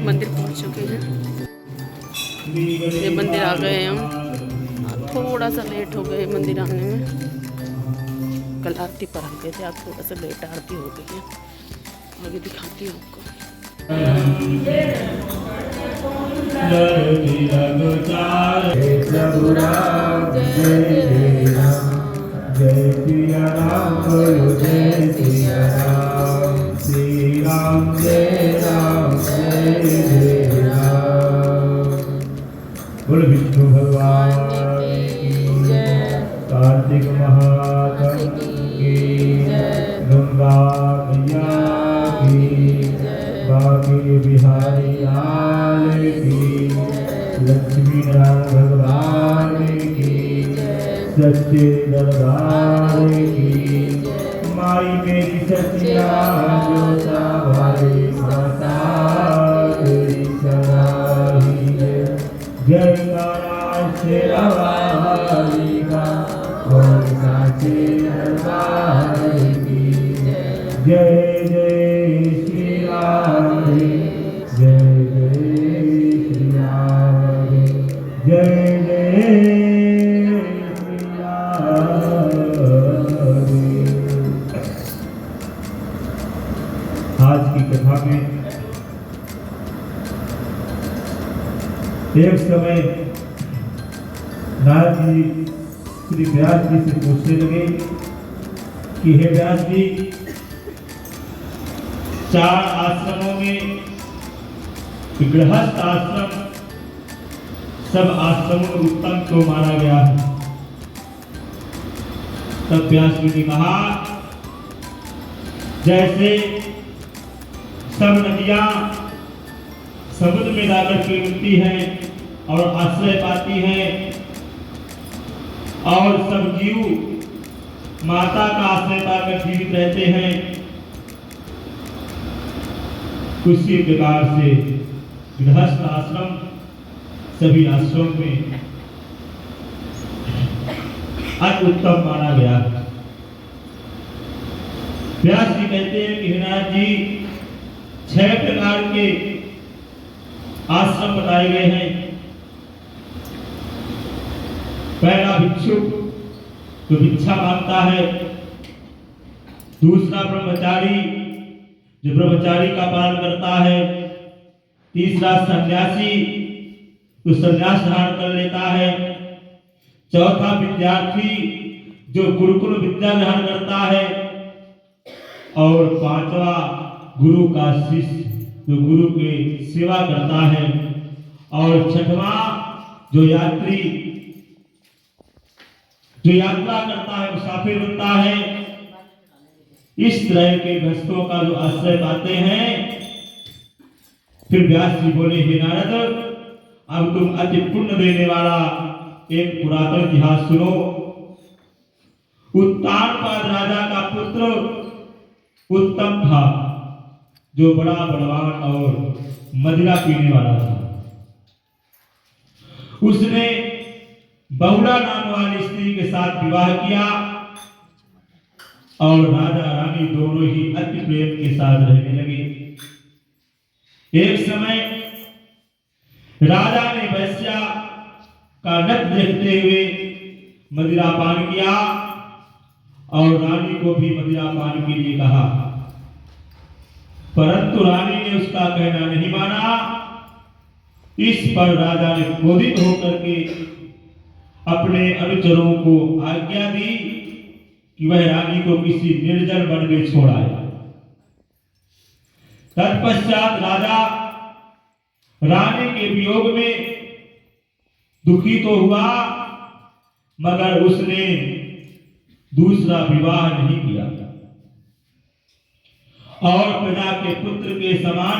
मंदिर पहुंच चुके हैं। ये मंदिर आ गए हैं हम। थोड़ा सा लेट हो गए मंदिर आने में। कल आरती पर आ गए थे, आज थोड़ा सा लेट आरती हो गई है। आगे दिखाती हूँ आपको। जय सिया राम बोलो जय सिया राम श्री राम जय राम जय राम। बोल विष्णु भगवान की जय, कार्तिक महात्म की जय, गंगा मैया की जय, बाकी बिहारी लाल की, लक्ष्मी नारायण भगवान की सच्चे दरबार की, माई मेरी सचिया जोता भाई माता तेरी सराही जय कारा शेरा वाली का और साचे दरबार की जय जय श्री राम जय जय श्री राम जय जय। आज की कथा में एक समय नारद जी श्री व्यास जी से पूछने लगे कि हे व्यास जी, 4 आश्रमों में गृहस्थ आश्रम सब आश्रमों में उत्तम क्यों माना गया है? तब व्यास जी ने कहा, जैसे सब नदियां समुद्र में जाकर के मिलती हैं और आश्रय पाती हैं, और सब जीव माता का आश्रय पाकर जीवित रहते हैं, उसी प्रकार से गृहस्थ आश्रम सभी आश्रम में अति उत्तम माना गया। व्यास जी कहते हैं कि नारद जी 6 प्रकार के आश्रम बताए गए हैं। पहला भिक्षु जो भिक्षा मांगता है, दूसरा ब्रह्मचारी जो ब्रह्मचारी का पालन करता है, तीसरा सन्यासी जो सन्यास धारण कर लेता है, चौथा विद्यार्थी जो गुरुकुल विद्या ग्रहण करता है, और 5वां गुरु का शिष्य जो गुरु के सेवा करता है, और 6वां जो यात्रा करता है, मुसाफिर बनता है। इस तरह के गृहस्थों का जो आश्रय पाते हैं। फिर व्यास जी बोले, हे नारद, अब तुम अति पुण्य देने वाला एक पुरातन इतिहास सुनो। उत्तानपाद राजा का पुत्र उत्तम था, जो बड़ा बलवान और मदिरा पीने वाला था। उसने बहुला नाम वाली स्त्री के साथ विवाह किया, और राजा रानी दोनों ही अति प्रेम के साथ रहने लगे। एक समय राजा ने वैश्या का नृत्य देखते हुए मदिरा पान किया, और रानी को भी मदिरा पान के लिए कहा, परंतु रानी ने उसका कहना नहीं माना। इस पर राजा ने क्रोधित होकर के अपने अनुचरों को आज्ञा दी कि वह रानी को किसी निर्जन वन में छोड़ाए। तत्पश्चात राजा रानी के वियोग में दुखी तो हुआ, मगर उसने दूसरा विवाह नहीं किया, और प्रजा के पुत्र के समान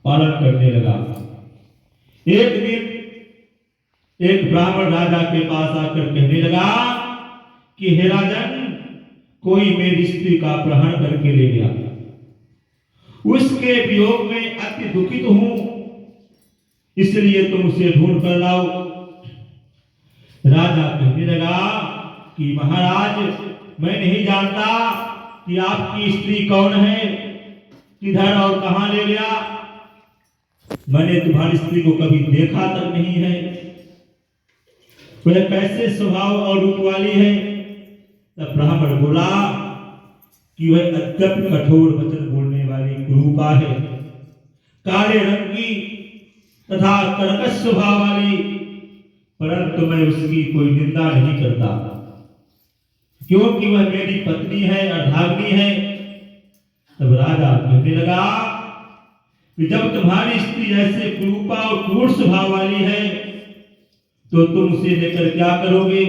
पालन करने लगा। एक दिन एक ब्राह्मण राजा के पास आकर कहने लगा कि हे राजन, कोई मेरी स्त्री का अपहरण करके ले गया, उसके वियोग में अति दुखित हूं, इसलिए तुम उसे ढूंढ कर लाओ। राजा कहने लगा कि महाराज, मैं नहीं जानता कि आपकी स्त्री कौन है, किधर और कहां ले गया। मैंने तुम्हारी स्त्री को कभी देखा तक नहीं है, वह कैसे स्वभाव और रूप वाली है। तब ब्राह्मण बोला कि वह अत्यंत कठोर वचन बोलने वाली कुरूपा है, काले रंग की तथा कर्कश स्वभाव वाली, परंतु मैं उसकी कोई निंदा नहीं करता, क्योंकि वह मेरी पत्नी है, अर्धांगिनी है। तब राजा कहने लगा कि जब तुम्हारी स्त्री ऐसे कुरूपा और क्रूर स्वभाव वाली है तो तुम उसे लेकर क्या करोगे?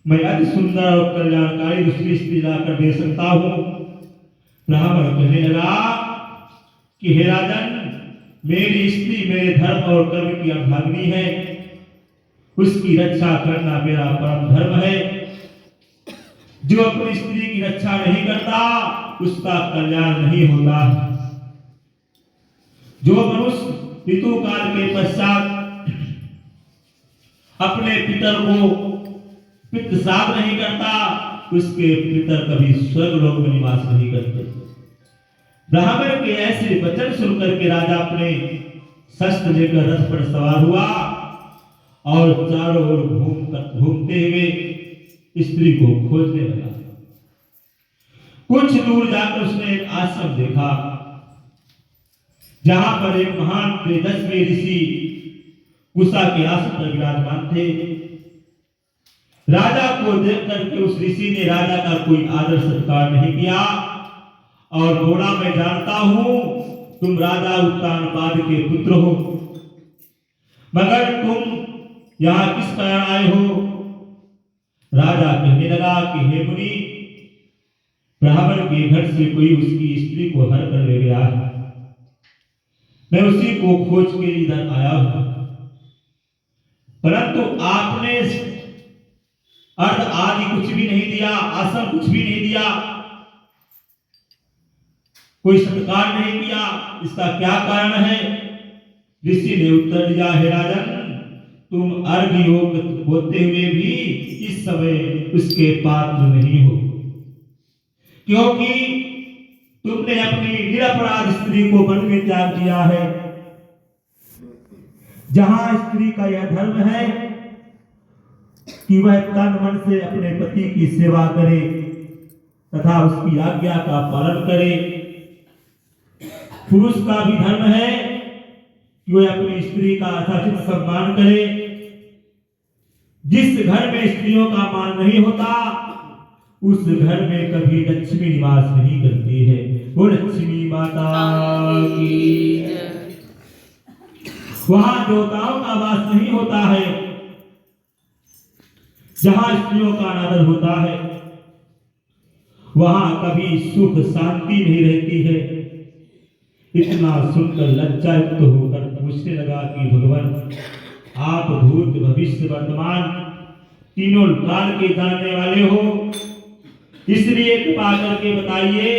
मैं अति सुंदर और कल्याणकारी दूसरी स्त्री लाकर दे सकता हूं। ब्राह्मण कहने लगा कि हे राजन, मेरी स्त्री मेरे धर्म और कर्म की अर्धांगिनी है, उसकी रक्षा करना मेरा परम धर्म है। जो अपनी स्त्री की रक्षा नहीं करता उसका कल्याण नहीं होता। जो मनुष्य ऋतु काल के पश्चात अपने पितर को पितृ श्राद्ध नहीं करता उसके पितर कभी स्वर्गलोक में निवास नहीं करते। ब्राह्मण के ऐसे वचन सुन करके राजा अपने शस्त्र लेकर रथ पर सवार हुआ और चारों ओर घूमते हुए स्त्री को खोजने लगा। कुछ दूर जाकर उसने एक आश्रम देखा जहां पर एक महान तेजस्वी ऋषि कुशा के आसन पर विराजमान थे। राजा को देख करके उस ऋषि ने राजा का कोई आदर सत्कार नहीं किया और बोला, मैं जानता हूं तुम राजा उत्तानपाद के पुत्र हो, मगर तुम यहां किस कारण आए हो? राजा कहने लगा कि हे मुनि, ब्राह्मण के घर से कोई उसकी स्त्री को हर कर ले गया है, मैं उसी को खोज के इधर आया हूं, परंतु आपने अर्ध आदि कुछ भी नहीं दिया, आसन कुछ भी नहीं दिया, कोई सत्कार नहीं किया, इसका क्या कारण है? ऋषि ने उत्तर दिया, हे राजन, तुम अर्घ योग होते हुए भी इस समय उसके पात्र नहीं हो, क्योंकि तुमने अपनी निरपराध स्त्री को वन में त्याग दिया है। जहां स्त्री का यह धर्म है कि वह तन मन से अपने पति की सेवा करे तथा उसकी आज्ञा का पालन करे, पुरुष का भी धर्म है कि वह अपनी स्त्री का यथाचित सम्मान करे। जिस घर में स्त्रियों का मान नहीं होता उस घर में कभी लक्ष्मी निवास नहीं करती है। वो लक्ष्मी माता की वहां देवताओं का वास नहीं होता है। जहां स्त्रियों का अनादर होता है वहां कभी सुख शांति नहीं रहती है। इतना सुनकर लज्जायुक्त होकर पूछने लगा कि भगवान, आप भूत भविष्य वर्तमान तीनों काल के जानने वाले हो, इसलिए कृपा करके बताइए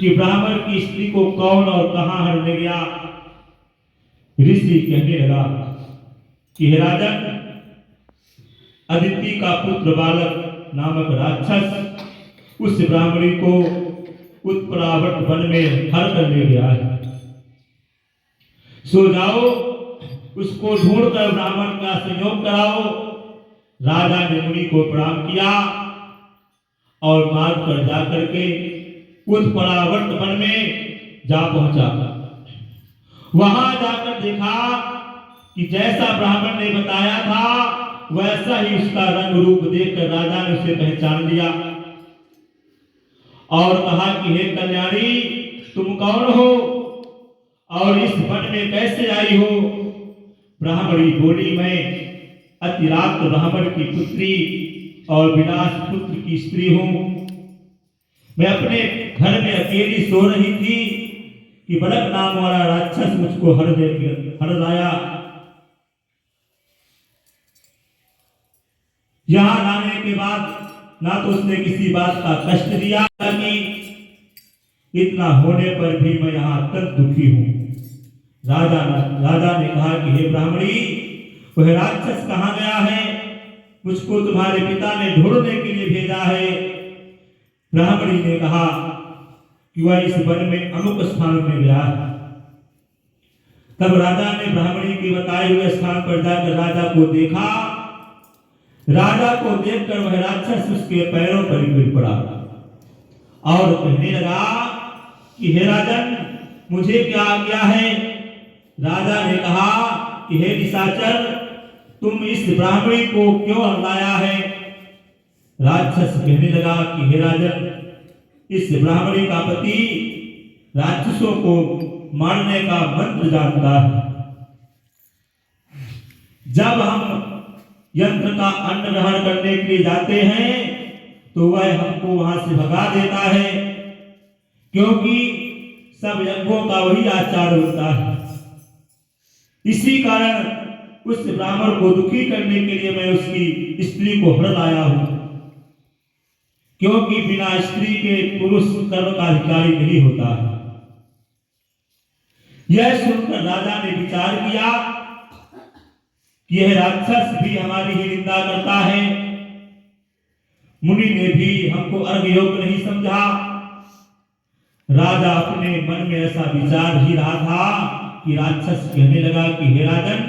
कि ब्राह्मण की स्त्री को कौन और कहां हर ले गया? ऋषि कहने लगा कि हे राजन, अदिति का पुत्र बालक नामक राक्षस उस ब्राह्मणी को उत्पलावट वन में हर कर ले गया है। सो जाओ, उसको ढूंढकर ब्राह्मण का संयोग कराओ। राजा ने मुनि को प्रणाम किया और मार्ग पर जाकर के उत्पलावट वन में जा पहुंचा। वहां जाकर देखा कि जैसा ब्राह्मण ने बताया था वैसा ही उसका रंग रूप देखकर राजा ने उसे पहचान लिया और कहा कि हे कल्याणी, तुम कौन हो और इस वन में कैसे आई हो? ब्राह्मणी बोली, मैं अतिराक्त ब्राह्मण की पुत्री और विनाश पुत्र की स्त्री हूं। मैं अपने घर में अकेली सो रही थी कि बड़क नाम वाला राक्षस मुझको हर लाया। यहां लाने के बाद ना तो उसने किसी बात का कष्ट दिया, इतना होने पर भी मैं यहां तक दुखी हूं। राजा ने कहा कि हे ब्राह्मणी, वह राक्षस कहां गया है? मुझको तुम्हारे पिता ने ढूंढने के लिए भेजा है। ब्राह्मणी ने कहा कि वह इस वन में अमुक स्थान में गया है। तब राजा ने ब्राह्मणी के बताए हुए स्थान पर जाकर राजा को देखा। राजा को देखकर वह राक्षस उसके पैरों पर गिर पड़ा और कहने लगा कि हे राजन, मुझे क्या आज्ञा है। राजा ने कहा कि हे निशाचर, तुम इस ब्राह्मणी को क्यों लाया है। राक्षस कहने लगा कि हे राजन, इस ब्राह्मणी का पति राक्षसों को मारने का मंत्र जानता है। जब हम यंत्र का अन्न ग्रहण करने के लिए जाते हैं तो वह हमको वहां से भगा देता है, क्योंकि सब यज्ञों का वही आचार होता है। इसी कारण उस ब्राह्मण को दुखी करने के लिए मैं उसकी स्त्री को हर लाया हूं, क्योंकि बिना स्त्री के पुरुष कर्म का अधिकारी नहीं होता है। यह सुनकर राजा ने विचार किया कि यह राक्षस भी हमारी ही निंदा करता है। मुनि ने भी हमको अर्घ्य योग्य नहीं समझा। राजा अपने मन में ऐसा विचार ही रहा था कि राक्षस कहने लगा कि हे राजन,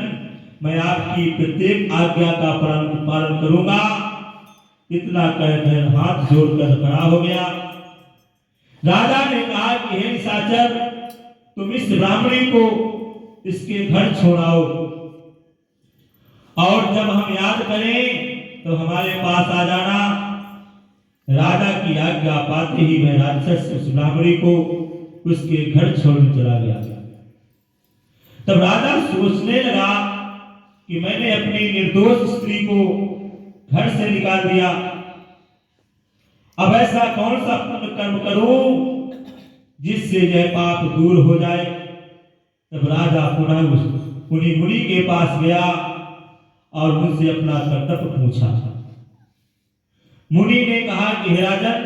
मैं आपकी प्रत्येक आज्ञा का पालन करूंगा। इतना कहकर हाथ जोड़कर खड़ा हो गया। राजा ने कहा कि हे निशाचर, तुम इस ब्राह्मणी को इसके घर छोड़ाओ और जब हम याद करें तो हमारे पास आ जाना। राजा की आज्ञा पाते ही वह राक्षस उस ब्राह्मणी को उसके घर छोड़ने चला गया। तब राजा सोचने लगा कि मैंने अपनी निर्दोष स्त्री को घर से निकाल दिया, अब ऐसा कौन सा पुण्य कर्म करूं जिससे यह पाप दूर हो जाए। तब राजा पुनः उस मुनि के पास गया और उनसे अपना कर्तव्य पूछा। मुनि ने कहा कि हे राजन,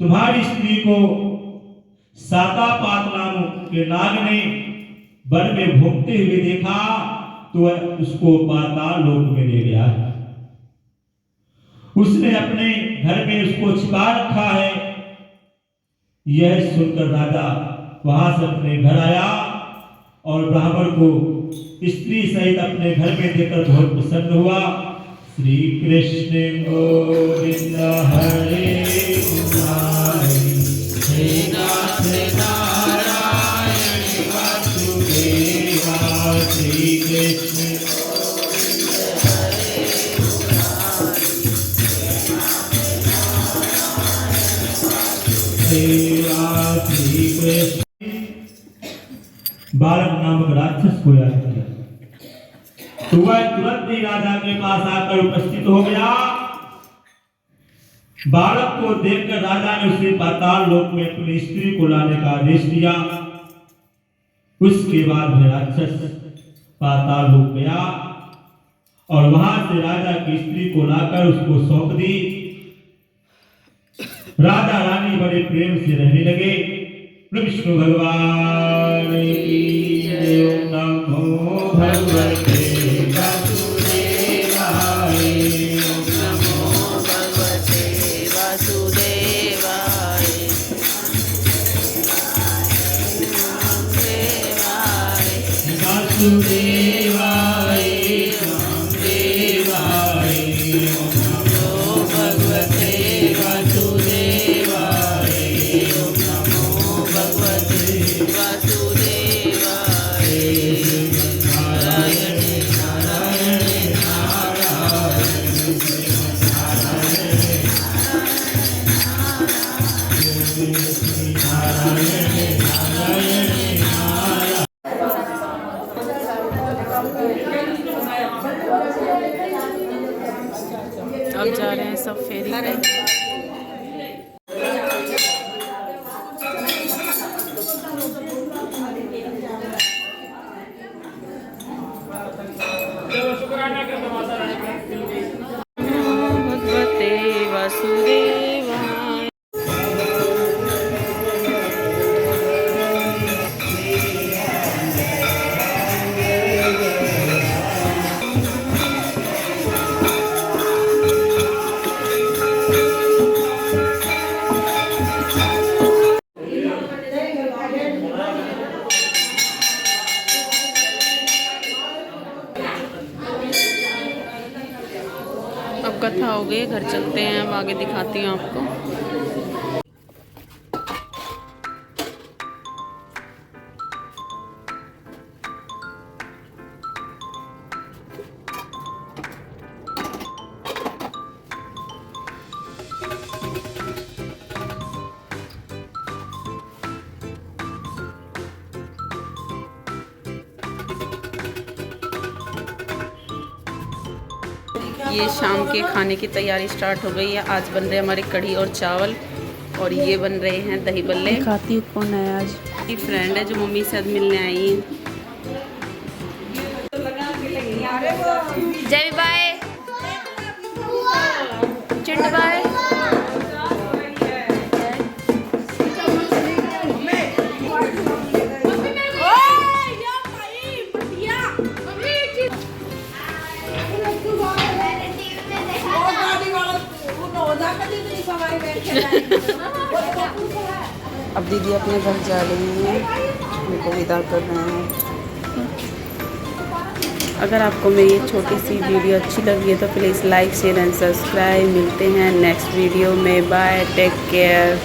तुम्हारी स्त्री को सातापात नाम के नाग ने वन में घूमते हुए देखा तो वह उसको पाताल लोक में ले गया है। उसने अपने घर में उसको छिपा रखा है। यह सुनकर राजा वहां से अपने घर आया और ब्राह्मण को स्त्री सहित अपने घर में देखकर बहुत प्रसन्न हुआ। श्री कृष्ण गोविंद हरे मुरारी, हे नाथ नारायण वासुदेवा। श्री कृष्ण बालक नामक राक्षस को याद किया तो वह तुरंत ही राजा के पास आकर उपस्थित हो गया। बालक को देखकर राजा ने उसे पाताल लोक में अपनी स्त्री को लाने का आदेश दिया। उसके बाद वह राक्षस पाताल लोक गया और वहां से राजा की स्त्री को लाकर उसको सौंप दी। राजा रानी बड़े प्रेम से रहने लगे। विष्णु भगवान की जय। ओम नमो भगवते वासुदेवाय। ओम नमो भगवते वासुदेवाय। वासुदेवाय देवाय। ओम नमो भगवते वासुदेवाय। ओम नमो भगवते वासुदेवाय। नारायण नारायण नारायण अब जा रहे हैं सब फेरी पे। भगवते वासुदेवाय। हो गई है, घर चलते हैं। अब आगे दिखाती हूँ आपको। ये शाम के खाने की तैयारी स्टार्ट हो गई है। आज बन रहे हैं हमारे कढ़ी और चावल, और ये बन रहे हैं दही बल्ले। खाती हूँ कौन है आज? मेरी फ्रेंड है जो मम्मी से आज मिलने आई है। जय बाय, चिंट बाय। अब दीदी अपने घर जा रही हैं, उनको विदा कर रहे हैं। अगर आपको मेरी ये छोटी सी वीडियो अच्छी लगी है तो please like share and subscribe. मिलते हैं नेक्स्ट वीडियो में। Bye, take care.